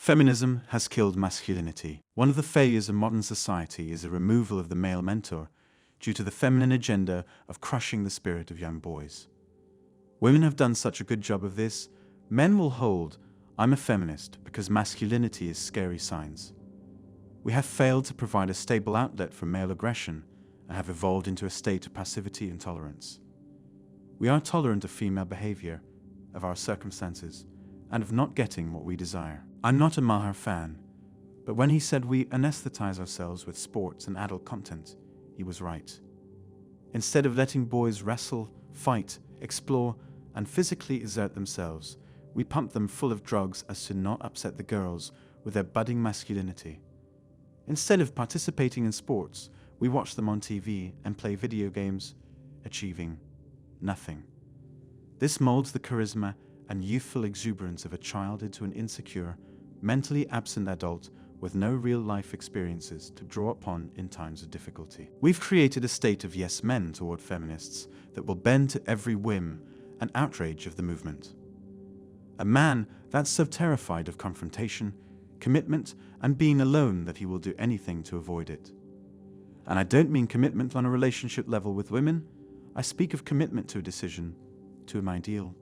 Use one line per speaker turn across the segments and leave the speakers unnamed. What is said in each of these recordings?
Feminism has killed masculinity. One of the failures of modern society is the removal of the male mentor due to the feminine agenda of crushing the spirit of young boys. Women have done such a good job of this, men will hold, "I'm a feminist," because masculinity is scary signs. We have failed to provide a stable outlet for male aggression and have evolved into a state of passivity and tolerance. We are tolerant of female behavior, of our circumstances, and of not getting what we desire. I'm not a Maher fan, but when he said we anesthetize ourselves with sports and adult content, he was right. Instead of letting boys wrestle, fight, explore, and physically exert themselves, we pump them full of drugs as to not upset the girls with their budding masculinity. Instead of participating in sports, we watch them on TV and play video games, achieving nothing. This molds the charisma and youthful exuberance of a child into an insecure, mentally absent adult with no real-life experiences to draw upon in times of difficulty. We've created a state of yes men toward feminists that will bend to every whim and outrage of the movement. A man that's so terrified of confrontation, commitment, and being alone that he will do anything to avoid it. And I don't mean commitment on a relationship level with women. I speak of commitment to a decision, to an ideal.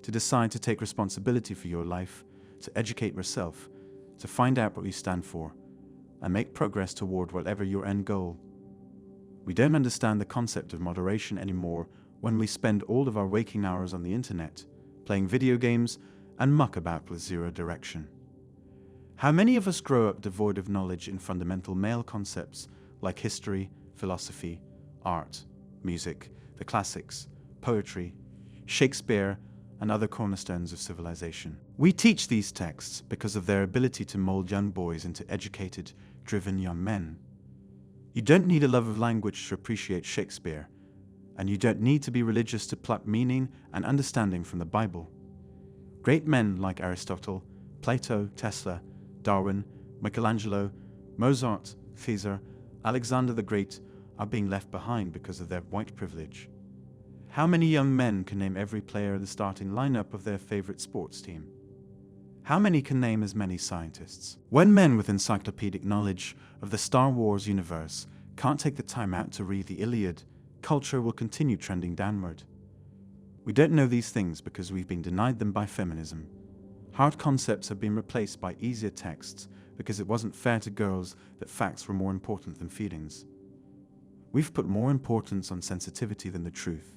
To decide to take responsibility for your life, to educate yourself, to find out what you stand for, and make progress toward whatever your end goal. We don't understand the concept of moderation anymore when we spend all of our waking hours on the internet, playing video games, and muck about with zero direction. How many of us grow up devoid of knowledge in fundamental male concepts like history, philosophy, art, music, the classics, poetry, Shakespeare, and other cornerstones of civilization? We teach these texts because of their ability to mold young boys into educated, driven young men. You don't need a love of language to appreciate Shakespeare, and you don't need to be religious to pluck meaning and understanding from the Bible. Great men like Aristotle, Plato, Tesla, Darwin, Michelangelo, Mozart, Caesar, Alexander the Great are being left behind because of their white privilege. How many young men can name every player in the starting lineup of their favorite sports team? How many can name as many scientists? When men with encyclopedic knowledge of the Star Wars universe can't take the time out to read the Iliad, culture will continue trending downward. We don't know these things because we've been denied them by feminism. Hard concepts have been replaced by easier texts because it wasn't fair to girls that facts were more important than feelings. We've put more importance on sensitivity than the truth.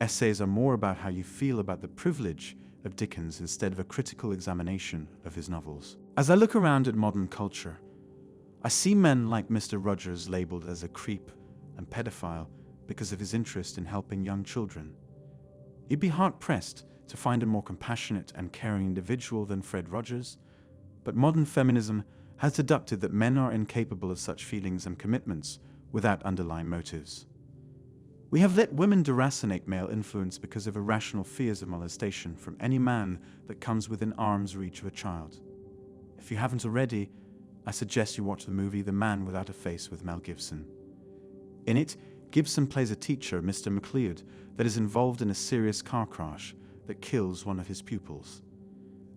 Essays are more about how you feel about the privilege of Dickens instead of a critical examination of his novels. As I look around at modern culture, I see men like Mr. Rogers labeled as a creep and pedophile because of his interest in helping young children. You'd be hard-pressed to find a more compassionate and caring individual than Fred Rogers, but modern feminism has deducted that men are incapable of such feelings and commitments without underlying motives. We have let women deracinate male influence because of irrational fears of molestation from any man that comes within arm's reach of a child. If you haven't already, I suggest you watch the movie The Man Without a Face with Mel Gibson. In it, Gibson plays a teacher, Mr. McLeod, that is involved in a serious car crash that kills one of his pupils.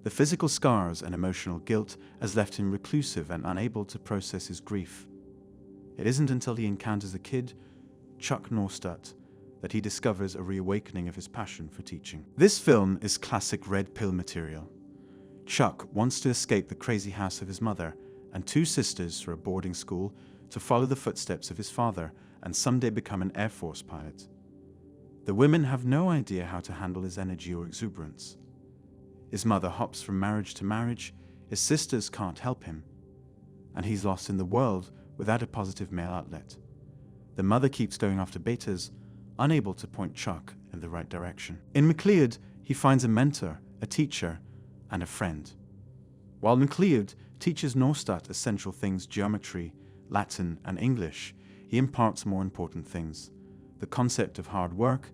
The physical scars and emotional guilt has left him reclusive and unable to process his grief. It isn't until he encounters a kid, Chuck Norstadt, that he discovers a reawakening of his passion for teaching. This film is classic red pill material. Chuck wants to escape the crazy house of his mother and two sisters through a boarding school to follow the footsteps of his father and someday become an Air Force pilot. The women have no idea how to handle his energy or exuberance. His mother hops from marriage to marriage, his sisters can't help him, and he's lost in the world without a positive male outlet. The mother keeps going after betas, unable to point Chuck in the right direction. In McLeod, he finds a mentor, a teacher, and a friend. While McLeod teaches Norstadt essential things, geometry, Latin, and English, he imparts more important things: the concept of hard work,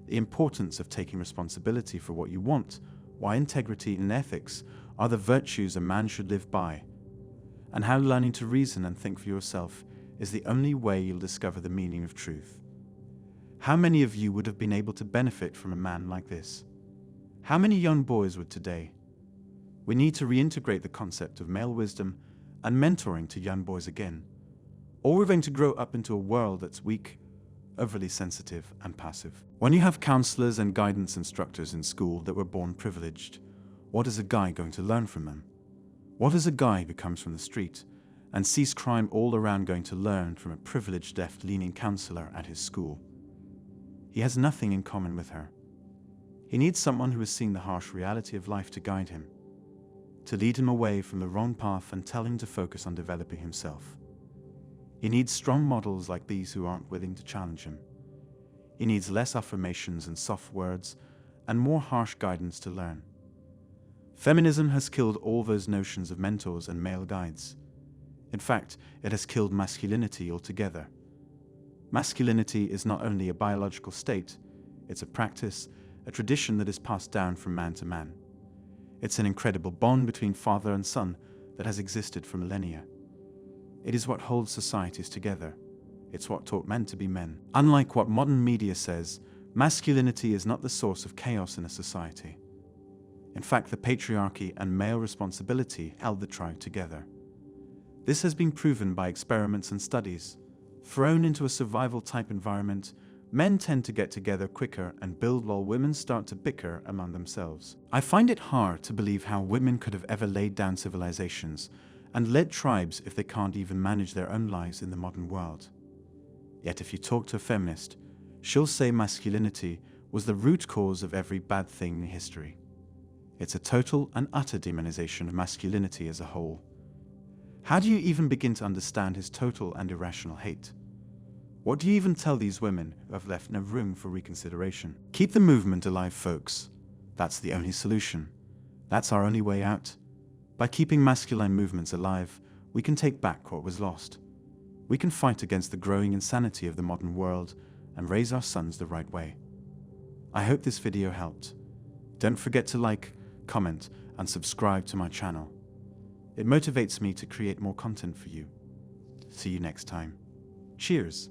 the importance of taking responsibility for what you want, why integrity and ethics are the virtues a man should live by, and how learning to reason and think for yourself is the only way you'll discover the meaning of truth. How many of you would have been able to benefit from a man like this? How many young boys would today? We need to reintegrate the concept of male wisdom and mentoring to young boys again, or we're going to grow up into a world that's weak, overly sensitive, and passive. When you have counselors and guidance instructors in school that were born privileged, what is a guy going to learn from them? What is a guy who comes from the street and sees crime all around going to learn from a privileged left-leaning counselor at his school? He has nothing in common with her. He needs someone who has seen the harsh reality of life to guide him, to lead him away from the wrong path and tell him to focus on developing himself. He needs strong models like these who aren't willing to challenge him. He needs less affirmations and soft words and more harsh guidance to learn. Feminism has killed all those notions of mentors and male guides. In fact, it has killed masculinity altogether. Masculinity is not only a biological state, it's a practice, a tradition that is passed down from man to man. It's an incredible bond between father and son that has existed for millennia. It is what holds societies together. It's what taught men to be men. Unlike what modern media says, masculinity is not the source of chaos in a society. In fact, the patriarchy and male responsibility held the tribe together. This has been proven by experiments and studies. Thrown into a survival-type environment, men tend to get together quicker and build while women start to bicker among themselves. I find it hard to believe how women could have ever laid down civilizations and led tribes if they can't even manage their own lives in the modern world. Yet if you talk to a feminist, she'll say masculinity was the root cause of every bad thing in history. It's a total and utter demonization of masculinity as a whole. How do you even begin to understand his total and irrational hate? What do you even tell these women who have left no room for reconsideration? Keep the movement alive, folks. That's the only solution. That's our only way out. By keeping masculine movements alive, we can take back what was lost. We can fight against the growing insanity of the modern world and raise our sons the right way. I hope this video helped. Don't forget to like, comment, and subscribe to my channel. It motivates me to create more content for you. See you next time. Cheers!